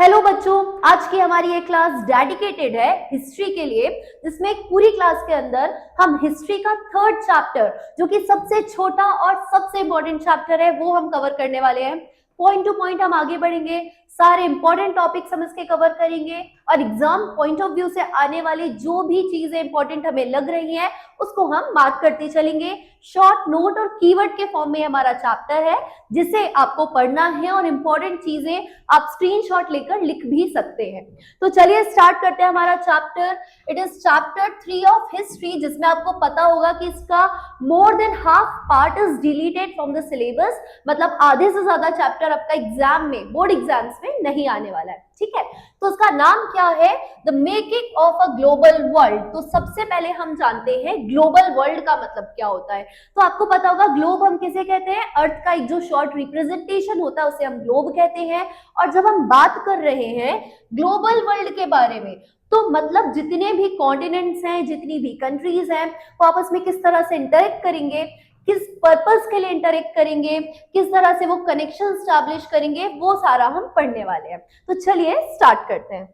Hello बच्चों, आज की हमारी ये क्लास डेडिकेटेड है हिस्ट्री के लिए, जिसमें एक पूरी क्लास के अंदर हम हिस्ट्री का थर्ड चैप्टर, जो कि सबसे छोटा और सबसे इंपॉर्टेंट चैप्टर है, वो हम कवर करने वाले हैं। पॉइंट टू पॉइंट हम आगे बढ़ेंगे, सारे इंपॉर्टेंट टॉपिक्स हम इसके कवर करेंगे और एग्जाम पॉइंट ऑफ व्यू से आने वाली जो भी चीजें इंपॉर्टेंट हमें लग रही हैं उसको हम मार्क करते चलेंगे। शॉर्ट नोट और कीवर्ड के फॉर्म में हमारा चैप्टर है, जिसे आपको पढ़ना है और इंपॉर्टेंट चीजें आप स्क्रीनशॉट लेकर लिख भी सकते हैं। तो चलिए स्टार्ट करते हैं हमारा chapter. It is chapter 3 of history, जिसमें आपको पता होगा कि इसका more than half part is deleted from the syllabus, मतलब आधे से ज्यादा चैप्टर आपका एग्जाम में, बोर्ड एग्जाम्स में नहीं आने वाला है। ठीक है, तो उसका नाम क्या है? The making of a global world. तो सबसे पहले हम जानते हैं ग्लोबल वर्ल्ड का मतलब क्या होता है। तो आपको पता होगा ग्लोब हम किसे कहते हैं? अर्थ का एक जो शॉर्ट रिप्रेजेंटेशन होता है उसे हम ग्लोब कहते हैं। और जब हम बात कर रहे हैं ग्लोबल वर्ल्ड के बारे में, तो मतलब जितने भी कॉन्टिनेंट्स हैं, जितनी भी कंट्रीज हैं, वो आपस में किस तरह से इंटरेक्ट करेंगे, किस पर्पस के लिए इंटरेक्ट करेंगे, किस तरह से वो कनेक्शन स्टैब्लिश करेंगे, वो सारा हम पढ़ने वाले हैं। तो चलिए स्टार्ट करते हैं।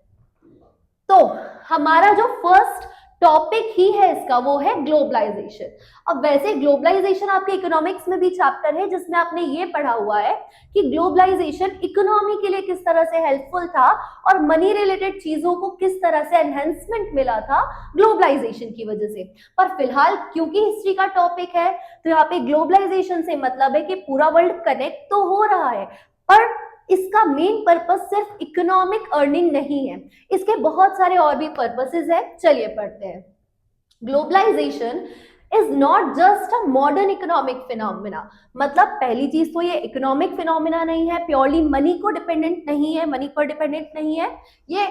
तो हमारा जो फर्स्ट टॉपिक ही है इसका, वो है ग्लोबलाइजेशन। अब वैसे ग्लोबलाइजेशन आपके इकोनॉमिक्स में भी चैप्टर है, जिसमें आपने ये पढ़ा हुआ है कि ग्लोबलाइजेशन इकोनॉमी के लिए किस तरह से हेल्पफुल था और मनी रिलेटेड चीजों को किस तरह से एनहेंसमेंट मिला था ग्लोबलाइजेशन की वजह से। पर फिलहाल क्योंकि हिस्ट्री का टॉपिक है, तो यहाँ पे ग्लोबलाइजेशन से मतलब है कि पूरा वर्ल्ड कनेक्ट तो हो रहा है, पर इसका मेन पर्पस सिर्फ इकोनॉमिक अर्निंग नहीं है, इसके बहुत सारे और भी पर्पसेस है। चलिए पढ़ते हैं। Globalization is not just a modern economic phenomena, मतलब पहली चीज तो ये इकोनॉमिक फिनोमिना नहीं है, प्योरली मनी को डिपेंडेंट नहीं है, मनी पर डिपेंडेंट नहीं है, ये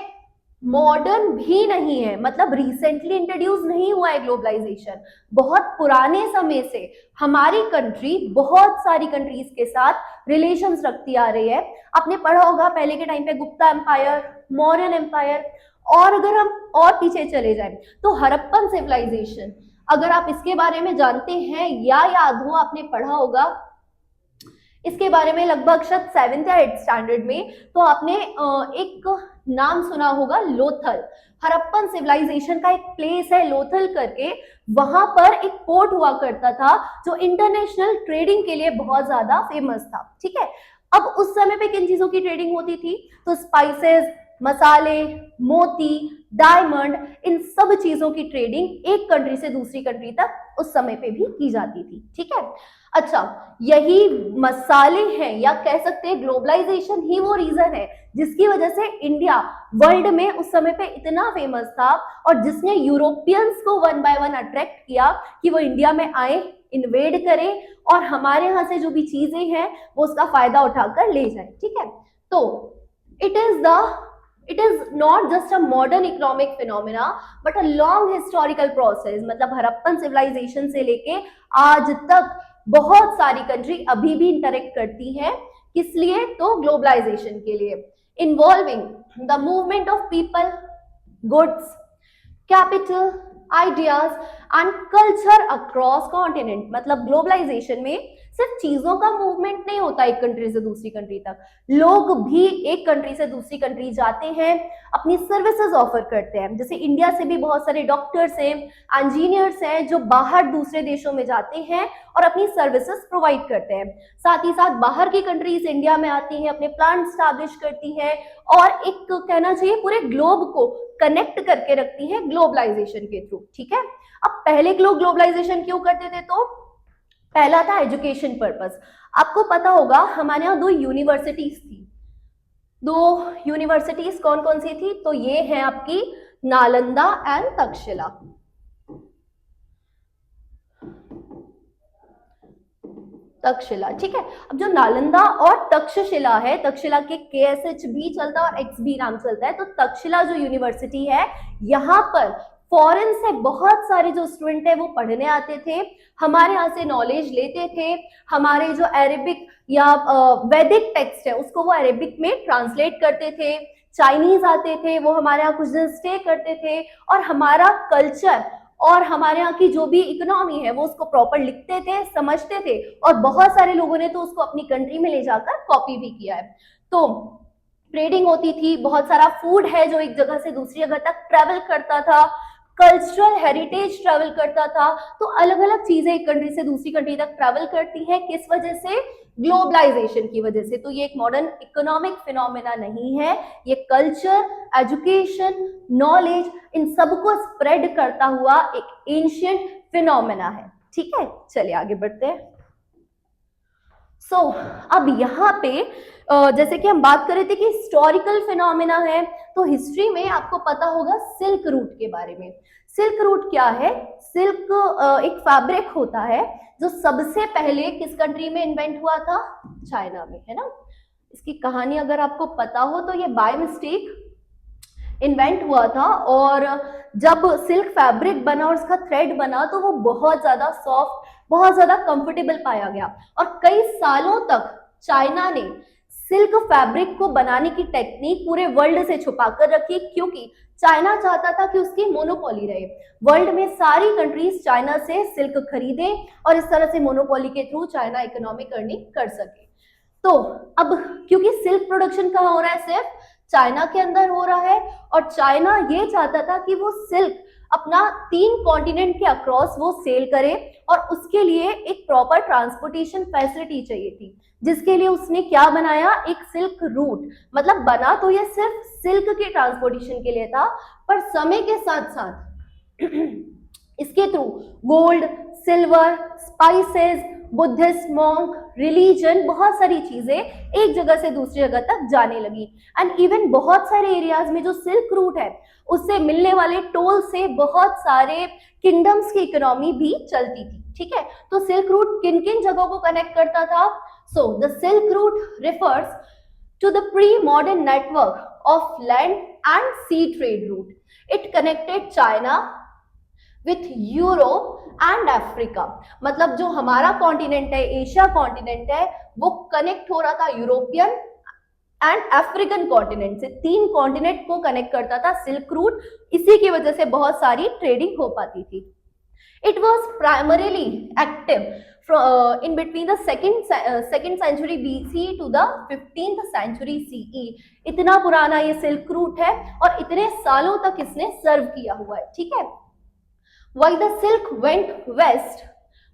मॉडर्न भी नहीं है, मतलब रिसेंटली इंट्रोड्यूस नहीं हुआ है ग्लोबलाइजेशन। बहुत पुराने समय से हमारी कंट्री बहुत सारी कंट्रीज के साथ रिलेशंस रखती आ रही है। आपने पढ़ा होगा पहले के टाइम पे गुप्ता एम्पायर, मौर्यन एम्पायर, और अगर हम और पीछे चले जाएं तो हड़प्पन सिविलाइजेशन, अगर आप इसके बारे में जानते हैं या याद हो, आपने पढ़ा होगा इसके बारे में लगभग शायद 7th या 8th स्टैंडर्ड में, तो आपने एक नाम सुना होगा लोथल। हड़प्पन सिविलाइजेशन का एक प्लेस है लोथल करके, वहां पर एक पोर्ट हुआ करता था जो इंटरनेशनल ट्रेडिंग के लिए बहुत ज्यादा फेमस था। ठीक है, अब उस समय पे किन चीजों की ट्रेडिंग होती थी? तो स्पाइसेस, मसाले, मोती, डायमंड, इन सब चीजों की ट्रेडिंग एक कंट्री से दूसरी कंट्री तक उस समय पे भी की जाती थी। ठीक है, अच्छा, यही मसाले हैं या कह सकते हैं ग्लोबलाइजेशन ही वो रीजन है जिसकी वजह से इंडिया वर्ल्ड में उस समय पे इतना फेमस था, और जिसने यूरोपियंस को वन बाय वन अट्रैक्ट किया कि वो इंडिया में आए, इन्वेड करें और हमारे यहाँ से जो भी चीजें हैं वो उसका फायदा उठाकर ले जाए। ठीक है, तो it is not just a modern economic phenomena but a long historical process, मतलब हड़प्पन सिविलाइजेशन से लेके आज तक बहुत सारी कंट्री अभी भी इंटरेक्ट करती हैं। किस लिए? तो ग्लोबलाइजेशन के लिए। Involving the movement of people, goods, capital, ideas and culture across continent, मतलब ग्लोबलाइजेशन में सिर्फ चीजों का मूवमेंट नहीं होता एक कंट्री से दूसरी कंट्री तक, लोग भी एक कंट्री से दूसरी कंट्री जाते हैं, अपनी सर्विसेज ऑफर करते हैं। जैसे इंडिया से भी बहुत सारे डॉक्टर्स हैं, इंजीनियर्स हैं जो बाहर दूसरे देशों में जाते हैं और अपनी सर्विसेज प्रोवाइड करते हैं। साथ ही साथ बाहर की कंट्रीज इंडिया में आती हैं, अपने प्लांट स्टैब्लिश करती हैं और एक कहना चाहिए पूरे ग्लोब को कनेक्ट करके रखती है ग्लोबलाइजेशन के थ्रू। ठीक है, अब पहले लोग ग्लोबलाइजेशन क्यों करते थे? तो पहला था एजुकेशन पर्पस। आपको पता होगा हमारे यहाँ 2 यूनिवर्सिटीज थी। 2 यूनिवर्सिटीज कौन कौन सी थी? तो ये है आपकी नालंदा एंड तक्षशिला। तक्षशिला, ठीक है। अब जो नालंदा और तक्षशिला है, तक्षशिला के KSH भी चलता है और X भी नाम चलता है, तो तक्षशिला जो यूनिवर्सिटी है, यहाँ पर फॉरेन से बहुत सारे जो स्टूडेंट है वो पढ़ने आते थे, हमारे यहाँ से नॉलेज लेते थे, हमारे जो अरेबिक या वैदिक टेक्स्ट है उसको वो अरेबिक में ट्रांसलेट करते थे, चाइनीज आते थे, वो हमारे यहाँ कुछ दिन स्टे करते थे और हमारा कल्चर और हमारे यहाँ की जो भी इकोनॉमी है वो उसको प्रॉपर लिखते थे, समझते थे, और बहुत सारे लोगों ने तो उसको अपनी कंट्री में ले जाकर कॉपी भी किया है। तो ट्रेडिंग होती थी, बहुत सारा फूड है जो एक जगह से दूसरी जगह तक ट्रेवल करता था, कल्चरल हेरिटेज ट्रेवल करता था। तो अलग अलग चीजें एक कंट्री से दूसरी कंट्री तक ट्रेवल करती है, किस वजह से? ग्लोबलाइजेशन की वजह से। तो ये एक मॉडर्न इकोनॉमिक फिनोमेना नहीं है, ये कल्चर, एजुकेशन, नॉलेज, इन सबको स्प्रेड करता हुआ एक एंशिएंट फिनोमेना है। ठीक है, चलिए आगे बढ़ते हैं। अब यहाँ पे जैसे कि हम बात कर रहे थे कि हिस्टोरिकल फिनोमेना है, तो हिस्ट्री में आपको पता होगा सिल्क रूट के बारे में। सिल्क रूट क्या है? सिल्क एक फैब्रिक होता है जो सबसे पहले किस कंट्री में इन्वेंट हुआ था? चाइना में, है ना। इसकी कहानी अगर आपको पता हो तो ये बाय मिस्टेक इन्वेंट हुआ था, और जब सिल्क फैब्रिक बना और उसका थ्रेड बना तो वो बहुत ज्यादा सॉफ्ट, बहुत ज्यादा कंफर्टेबल पाया गया, और कई सालों तक चाइना ने सिल्क फैब्रिक को बनाने की टेक्निक पूरे वर्ल्ड से छुपा कर रखी, क्योंकि चाइना चाहता था कि उसकी मोनोपोली रहे, वर्ल्ड में सारी कंट्रीज चाइना से सिल्क खरीदे और इस तरह से मोनोपोली के थ्रू चाइना इकोनॉमिक अर्निंग कर सके। तो अब क्योंकि सिल्क प्रोडक्शन कहाँ हो रहा है? सिर्फ चाइना के अंदर हो रहा है, और चाइना ये चाहता था कि वो सिल्क अपना 3 कॉन्टिनेंट के अक्रॉस वो सेल करे, और उसके लिए एक प्रॉपर ट्रांसपोर्टेशन फैसिलिटी चाहिए थी, जिसके लिए उसने क्या बनाया? एक सिल्क रूट। मतलब बना तो ये सिर्फ सिल्क के ट्रांसपोर्टेशन के लिए था, पर समय के साथ साथ इसके through gold, silver, spices, Buddhist monk, religion, बहुत सारी चीजें एक जगह से दूसरी जगह तक जाने लगी। एंड इवन बहुत सारे एरियाज में जो सिल्क रूट है उससे मिलने वाले टोल से बहुत सारे किंगडम्स की इकोनॉमी भी चलती थी। ठीक है, तो सिल्क रूट किन किन जगहों को कनेक्ट करता था? So the silk root refers to the pre-modern network of land and sea trade route. It connected China with Europe and Africa. मतलब जो हमारा कॉन्टिनेंट है, एशिया कॉन्टिनेंट है, वो कनेक्ट हो रहा था यूरोपियन एंड अफ्रीकन कॉन्टिनेंट से। 3 कॉन्टिनेंट को कनेक्ट करता था सिल्क रूट, इसी की वजह से बहुत सारी ट्रेडिंग हो पाती थी। It was primarily active in between the second century BC to the 15th century CE. इतना पुराना ये सिल्क रूट है और इतने सालों तक इसने सर्व किया हुआ है। ठीक है, while the silk went west,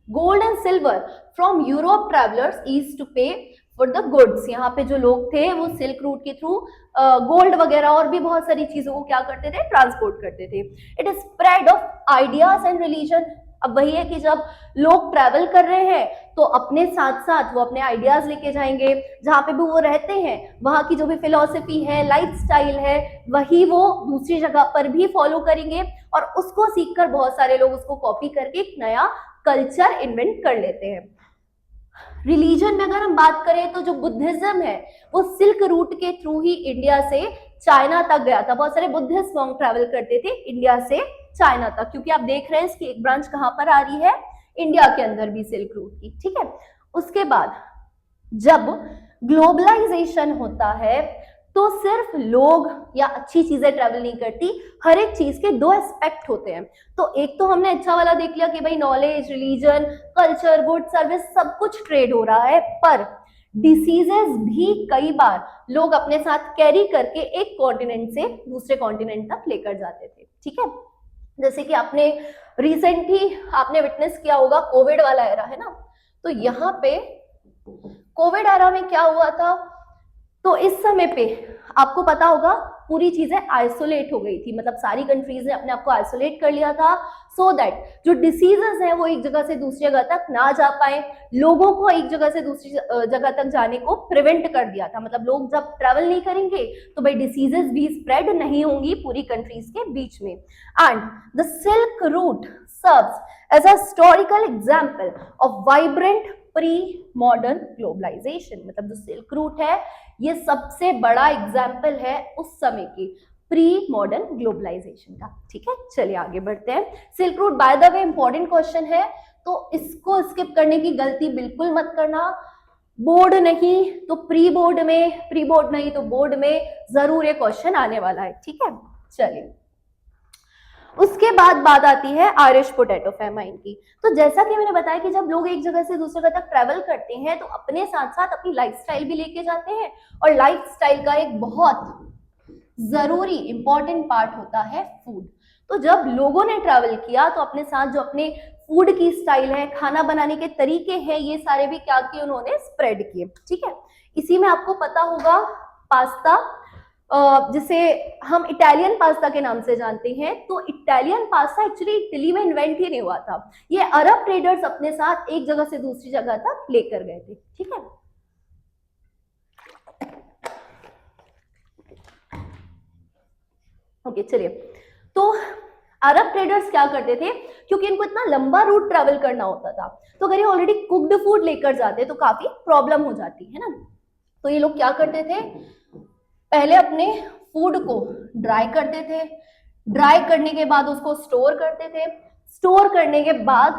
gold and silver from Europe travelers east to pay for the goods. यहाँ पे जो लोग थे वो सिल्क रूट के थ्रू गोल्ड वगैरह और भी बहुत सारी चीजों को क्या करते थे? ट्रांसपोर्ट करते थे। It is spread of ideas and religion. अब वही है कि जब लोग ट्रैवल कर रहे हैं तो अपने साथ साथ वो अपने आइडियाज लेके जाएंगे, जहाँ पे भी वो रहते हैं वहां की जो भी फिलॉसफी है, लाइफस्टाइल है, वही वो दूसरी जगह पर भी फॉलो करेंगे, और उसको सीखकर बहुत सारे लोग उसको कॉपी करके एक नया कल्चर इन्वेंट कर लेते हैं। रिलीजन में अगर हम बात करें तो जो बुद्धिज्म है वो सिल्क रूट के थ्रू ही इंडिया से चाइना तक गया था। बहुत सारे बुद्धिस्ट मॉन्क ट्रैवल करते थे इंडिया से चाइना तक, क्योंकि आप देख रहे हैं इसकी एक ब्रांच कहां पर आ रही है? इंडिया के अंदर भी सिल्क रूट की। ठीक है, उसके बाद जब ग्लोबलाइजेशन होता है तो सिर्फ लोग या अच्छी चीजें ट्रैवल नहीं करती, हर एक चीज के 2 एस्पेक्ट होते हैं। तो एक तो हमने अच्छा वाला देख लिया कि भाई knowledge, religion, culture, good, service, सब कुछ ट्रेड हो रहा है, पर डिसीजेस भी कई बार लोग अपने साथ कैरी करके एक कॉन्टिनेंट से दूसरे कॉन्टिनेंट तक लेकर जाते थे। ठीक है, जैसे कि आपने रिसेंटली आपने विटनेस किया होगा कोविड वाला एरा, है ना। तो यहाँ पे कोविड एरा में क्या हुआ था? तो इस समय पे आपको पता होगा पूरी चीजें आइसोलेट हो गई थी, मतलब सारी कंट्रीज ने अपने आप को आइसोलेट कर लिया था, सो दैट जो डिसीजेस हैं वो एक जगह से दूसरी जगह तक ना जा पाए, लोगों को एक जगह से दूसरी जगह तक जाने को प्रिवेंट कर दिया था। मतलब लोग जब ट्रेवल नहीं करेंगे तो भाई डिसीजेस भी स्प्रेड नहीं होंगी पूरी कंट्रीज के बीच में। And the silk route serves as a historical example of vibrant pre modern globalization. मतलब जो सिल्क रूट है ये सबसे बड़ा एग्जाम्पल है उस समय की प्री मॉडर्न ग्लोबलाइजेशन का। ठीक है, चलिए आगे बढ़ते हैं। Silk route by the way important question है, तो इसको स्किप करने की गलती बिल्कुल मत करना। बोर्ड नहीं तो प्री बोर्ड में, प्री बोर्ड नहीं तो बोर्ड में जरूर ये क्वेश्चन आने वाला है। ठीक है, चलिए उसके बाद बात आती है आयरिश पोटैटो फेमाइन की। तो जैसा कि मैंने बताया कि जब लोग एक जगह से दूसरी जगह तक ट्रेवल करते हैं तो अपने साथ साथ अपनी लाइफस्टाइल भी लेके जाते हैं, और लाइफस्टाइल का एक बहुत जरूरी इंपॉर्टेंट पार्ट होता है फूड। तो जब लोगों ने ट्रैवल किया तो अपने साथ जो अपने फूड की स्टाइल है, खाना बनाने के तरीके हैं, ये सारे भी क्या किए उन्होंने, स्प्रेड किए। ठीक है, इसी में आपको पता होगा पास्ता, जिसे हम इटालियन पास्ता के नाम से जानते हैं। तो इटालियन पास्ता एक्चुअली इटली में इन्वेंट ही नहीं हुआ था, ये अरब ट्रेडर्स अपने साथ एक जगह से दूसरी जगह तक लेकर गए थे। ठीक है, ओके चलिए। तो अरब ट्रेडर्स क्या करते थे, क्योंकि इनको इतना लंबा रूट ट्रैवल करना होता था, तो अगर ये ऑलरेडी कुक्ड फूड लेकर जाते तो काफी प्रॉब्लम हो जाती है ना। तो ये लोग क्या करते थे, पहले अपने फूड को ड्राई करते थे, ड्राई करने के बाद उसको स्टोर करते थे, स्टोर करने के बाद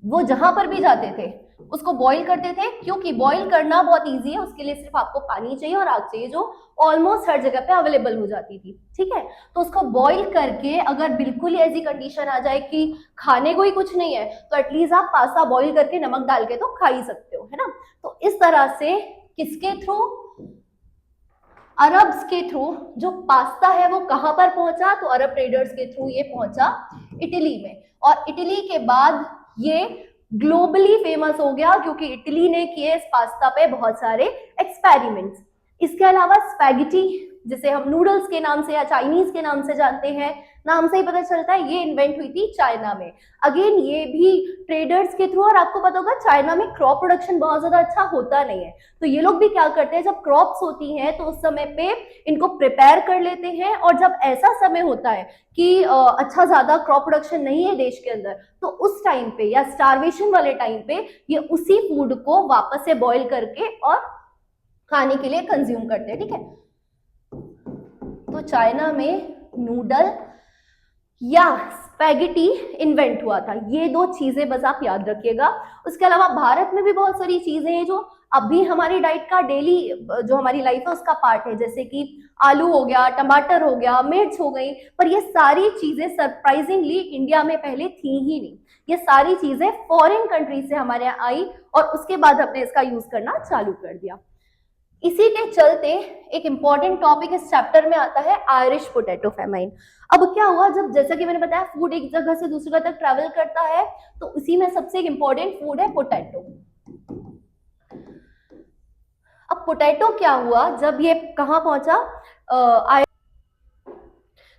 वो जहां पर भी जाते थे उसको बॉईल करते थे, क्योंकि बॉईल करना बहुत इजी है, उसके लिए सिर्फ आपको पानी चाहिए और आग चाहिए, जो ऑलमोस्ट हर जगह पे अवेलेबल हो जाती थी। ठीक है, तो उसको बॉईल करके अगर बिल्कुल ही ऐसी कंडीशन आ जाए कि खाने को ही कुछ नहीं है, तो एटलीस्ट आप पास्ता बॉईल करके नमक डाल के तो खा ही सकते हो, है ना। तो इस तरह से किसके थ्रू, अरब्स के थ्रू जो पास्ता है वो कहां पर पहुंचा, तो अरब ट्रेडर्स के थ्रू ये पहुंचा इटली में, और इटली के बाद ये ग्लोबली फेमस हो गया, क्योंकि इटली ने किए इस पास्ता पे बहुत सारे एक्सपेरिमेंट्स। इसके अलावा स्पैगेटी, जिसे हम नूडल्स के नाम से या चाइनीज के नाम से जानते हैं, नाम से ही पता चलता है ये इन्वेंट हुई थी चाइना में। अगेन ये भी ट्रेडर्स के थ्रू, और आपको पता होगा चाइना में क्रॉप प्रोडक्शन बहुत ज्यादा अच्छा होता नहीं है, तो ये लोग भी क्या करते हैं, जब क्रॉप्स होती हैं तो उस समय पे इनको प्रिपेयर कर लेते हैं, और जब ऐसा समय होता है कि अच्छा ज्यादा क्रॉप प्रोडक्शन नहीं है देश के अंदर, तो उस टाइम पे या स्टार्वेशन वाले टाइम पे ये उसी फूड को वापस से बॉईल करके और खाने के लिए कंज्यूम करते हैं। ठीक है, तो चाइना में नूडल या स्पैगेटी इन्वेंट हुआ था, ये दो चीजें बस आप याद रखिएगा। उसके अलावा भारत में भी बहुत सारी चीजें हैं जो अभी हमारी डाइट का डेली जो हमारी लाइफ है उसका पार्ट है, जैसे कि आलू हो गया, टमाटर हो गया, मिर्च हो गई, पर ये सारी चीजें सरप्राइजिंगली इंडिया में पहले थी ही नहीं। ये सारी चीजें फॉरेन कंट्री से हमारे यहाँ आई और उसके बाद हमने इसका यूज करना चालू कर दिया। इसी के चलते एक इंपॉर्टेंट टॉपिक इस चैप्टर में आता है आयरिश पोटैटो फेमाइन। अब क्या हुआ, जब जैसा कि मैंने बताया फूड एक जगह से दूसरी जगह तक ट्रैवल करता है, तो उसी में सबसे एक इंपॉर्टेंट फूड है पोटैटो। अब पोटैटो क्या हुआ, जब ये कहां पहुंचा,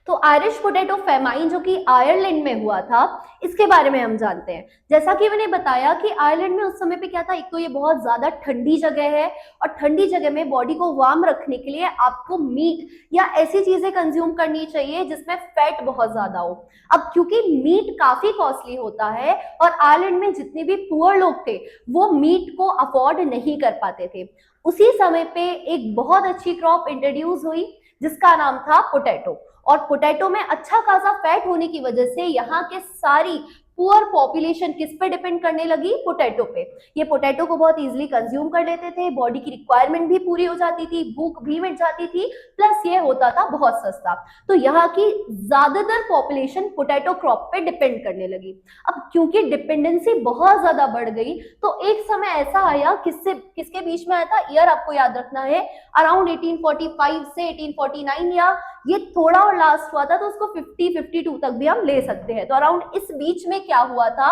तो आयरिश पोटैटो फेमाइन जो कि आयरलैंड में हुआ था, इसके बारे में हम जानते हैं। जैसा कि मैंने बताया कि आयरलैंड में उस समय पे क्या था, एक तो ये बहुत ज्यादा ठंडी जगह है, और ठंडी जगह में बॉडी को वार्म रखने के लिए आपको मीट या ऐसी चीजें कंज्यूम करनी चाहिए जिसमें फैट बहुत ज्यादा हो। अब क्योंकि मीट काफी कॉस्टली होता है और आयरलैंड में जितने भी पुअर लोग थे वो मीट को अफोर्ड नहीं कर पाते थे, उसी समय पे एक बहुत अच्छी क्रॉप इंट्रोड्यूस हुई जिसका नाम था पोटैटो। और पोटैटो में अच्छा खासा फैट होने की वजह से यहाँ के सारी पुअर पॉपुलेशन किस पे डिपेंड करने लगी, पोटैटो पे। ये पोटैटो को बहुत इजीली कंज्यूम कर लेते थे, बॉडी की रिक्वायरमेंट भी पूरी हो जाती थी, भूख भी मिट जाती थी, प्लस ये होता था बहुत सस्ता। तो यहाँ की ज्यादातर पॉपुलेशन पोटैटो क्रॉप पे डिपेंड करने लगी। अब क्योंकि डिपेंडेंसी बहुत ज्यादा बढ़ गई, तो एक समय ऐसा आया, किसके बीच में आया था, ईयर आपको याद रखना है, अराउंड 1845 से 1849, या ये थोड़ा और लास्ट हुआ था तो उसको 50-52 तक भी हम ले सकते हैं। तो अराउंड इस बीच में क्या हुआ था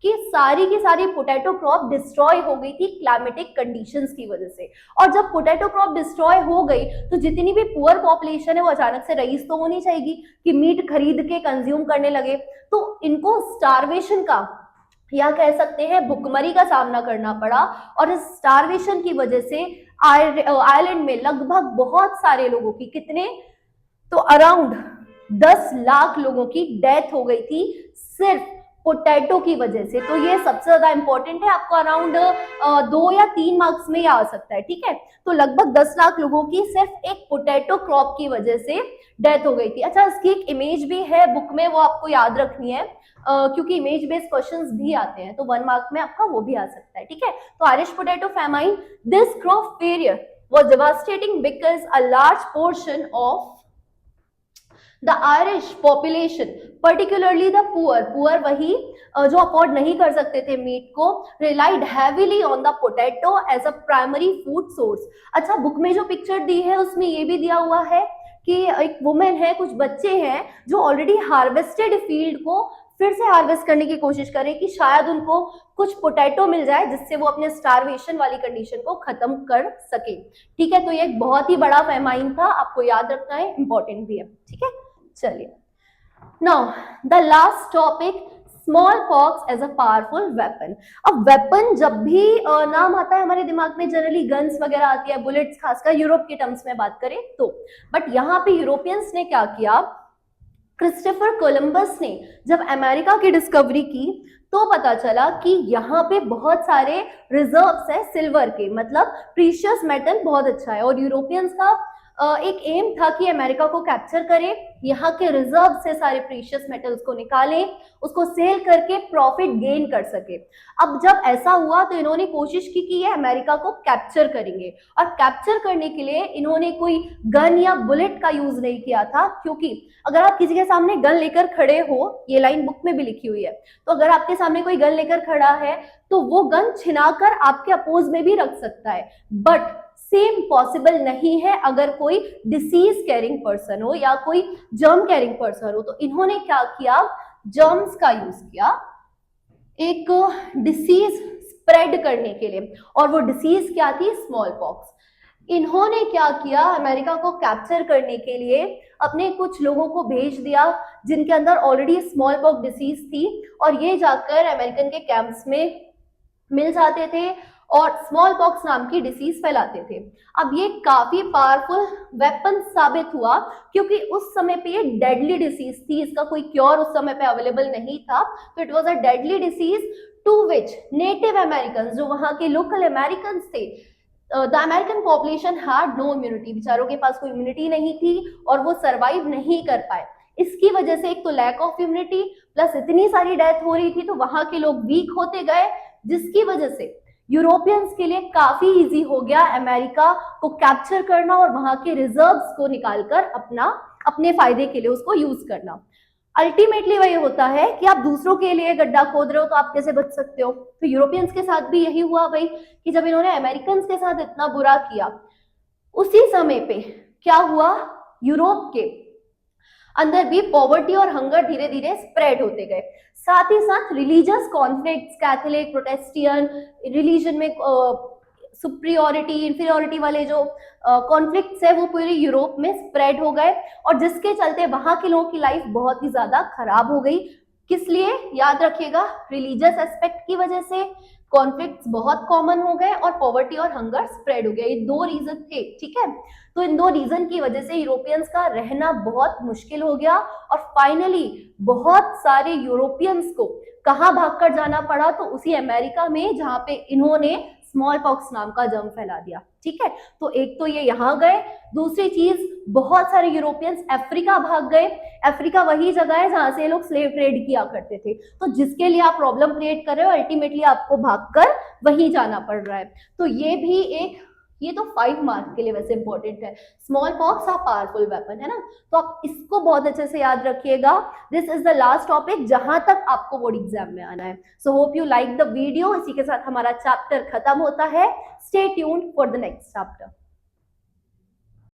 कि सारी की सारी पोटैटो क्रॉप डिस्ट्रॉय हो गई थी क्लाइमेटिक कंडीशंस की वजह से। और जब पोटैटो क्रॉप डिस्ट्रॉय हो गई तो जितनी भी पुअर पॉपुलेशन है वो अचानक से रईस तो होनी चाहिए कि मीट खरीद के कंज्यूम करने लगे, तो इनको स्टार्वेशन का या कह सकते हैं भुखमरी का सामना करना पड़ा। और इस स्टार्वेशन की वजह से आयरलैंड में लगभग बहुत सारे लोगों की, कितने, तो अराउंड 10 लाख लोगों की डेथ हो गई थी सिर्फ पोटैटो की वजह से। तो ये सबसे ज्यादा इंपॉर्टेंट है, आपको अराउंड 2 या 3 मार्क्स में ही आ सकता है। ठीक है, तो लगभग 10 लाख लोगों की सिर्फ एक पोटैटो क्रॉप की वजह से डेथ हो गई थी। अच्छा, इसकी एक इमेज भी है बुक में, वो आपको याद रखनी है, क्योंकि इमेज बेस्ड क्वेश्चंस भी आते हैं, तो 1 मार्क में आपका वो भी आ सकता है। ठीक है, तो Irish potato famine, this crop failure was devastating because a large portion of the Irish population particularly the poor वही जो अफोर्ड नहीं कर सकते थे मीट को, relied heavily on the potato as a primary food source. अच्छा, book में जो पिक्चर दी है उसमें ये भी दिया हुआ है कि एक वुमेन है, कुछ बच्चे हैं जो ऑलरेडी हार्वेस्टेड फील्ड को फिर से हार्वेस्ट करने की कोशिश करें कि शायद उनको कुछ पोटैटो मिल जाए जिससे वो अपने स्टारवेशन वाली कंडीशन को खत्म कर सके। ठीक है, तो ये एक बहुत ही बड़ा फेमाइन था, आपको याद रखना है, इंपॉर्टेंट भी है। ठीक है, चलिए now the last topic, small pox as a powerful weapon. अब वेपन जब भी नाम आता है हमारे दिमाग में जनरली गन्स वगैरह आती है, बुलेट्स, खासकर यूरोप के टर्म्स में बात करें तो। बट यहाँ पे यूरोपियंस ने क्या किया, क्रिस्टोफर कोलंबस ने जब अमेरिका की डिस्कवरी की तो पता चला कि यहाँ पे बहुत सारे रिजर्व्स है सिल्वर के, मतलब प्रीशियस मेटल बहुत अच्छा है, और यूरोपियंस का एक एम था कि अमेरिका को कैप्चर करे, यहाँ के रिजर्व से सारे प्रीशियस मेटल्स को निकाले, उसको सेल करके प्रॉफिट गेन कर सके। अब जब ऐसा हुआ तो इन्होंने कोशिश की कि ये अमेरिका को कैप्चर करेंगे, और कैप्चर करने के लिए इन्होंने कोई गन या बुलेट का यूज नहीं किया था, क्योंकि अगर आप किसी के सामने गन लेकर खड़े हो, ये लाइन बुक में भी लिखी हुई है, तो अगर आपके सामने कोई गन लेकर खड़ा है तो वो गन छिनाकर आपके अपोज में भी रख सकता है, बट सेम पॉसिबल नहीं है अगर कोई डिसीज कैरिंग पर्सन हो या कोई जर्म कैरिंग पर्सन हो। तो इन्होंने क्या किया, जर्म्स का यूज किया एक डिसीज स्प्रेड करने के लिए, और वो डिसीज क्या थी, स्मॉल पॉक्स। इन्होंने क्या किया, अमेरिका को कैप्चर करने के लिए अपने कुछ लोगों को भेज दिया जिनके अंदर ऑलरेडी स्मॉल पॉक्स डिसीज थी, और ये जाकर अमेरिकन के कैंप्स में मिल जाते थे और स्मॉल पॉक्स नाम की डिसीज फैलाते थे। अब ये काफी पावरफुल वेपन साबित हुआ, क्योंकि उस समय पे ये डेडली डिसीज थी, इसका कोई क्योर उस समय पे अवेलेबल नहीं था, तो it was a deadly disease to which native American, जो वहां के लोकल अमेरिकन थे, the American population had no immunity, बेचारों के पास कोई इम्यूनिटी नहीं थी और वो सरवाइव नहीं कर पाए। इसकी वजह से एक तो लैक ऑफ इम्यूनिटी प्लस इतनी सारी डेथ हो रही थी, तो वहां के लोग वीक होते गए, जिसकी वजह से यूरोपियंस के लिए काफी इजी हो गया अमेरिका को कैप्चर करना और वहां के रिजर्व्स को निकालकर अपने फायदे के लिए उसको यूज करना। अल्टीमेटली वही होता है कि आप दूसरों के लिए गड्ढा खोद रहे हो तो आप कैसे बच सकते हो। तो यूरोपियंस के साथ भी यही हुआ भाई, कि जब इन्होंने अमेरिकन के साथ इतना बुरा किया, उसी समय पे क्या हुआ, यूरोप के अंदर भी पॉवर्टी और हंगर धीरे धीरे स्प्रेड होते गए। साथ ही साथ रिलीजियस कॉन्फ्लिक्ट्स, कैथोलिक, प्रोटेस्टियन, रिलीजन में सुप्रियोरिटी इंफीरियोरिटी वाले जो कॉन्फ्लिक्ट्स है वो पूरे यूरोप में स्प्रेड हो गए, और जिसके चलते वहां के लोगों की लाइफ बहुत ही ज्यादा खराब हो गई। किस लिए, याद रखिएगा, रिलीजियस एस्पेक्ट की वजह से कॉन्फ्लिक्ट्स बहुत कॉमन हो गए और पॉवर्टी और हंगर स्प्रेड हो गया। ये दो रीजन थे, ठीक है। तो इन दो रीजन की वजह से यूरोपियंस का रहना बहुत मुश्किल हो गया, और फाइनली बहुत सारे यूरोपियंस को कहाँ भागकर जाना पड़ा, तो उसी अमेरिका में जहां पे इन्होंने स्मॉल पॉक्स नाम का जर्म फैला दिया। ठीक है, तो एक तो ये यहाँ गए, दूसरी चीज बहुत सारे यूरोपियंस अफ्रीका भाग गए। अफ्रीका वही जगह है जहां से ये लोग स्लेव ट्रेड किया करते थे, तो जिसके लिए आप प्रॉब्लम क्रिएट कर रहे हो, अल्टीमेटली आपको भागकर वहीं जाना पड़ रहा है। तो ये भी एक, ये तो 5 मार्क्स के लिए वैसे इंपॉर्टेंट है, स्मॉल पॉक्स आ पावरफुल वेपन, है ना। तो आप इसको बहुत अच्छे से याद रखिएगा। This is the last topic जहां तक आपको बोर्ड एग्जाम में आना है। So hope you like the video. इसी के साथ हमारा चैप्टर खत्म होता है। Stay tuned for the next chapter.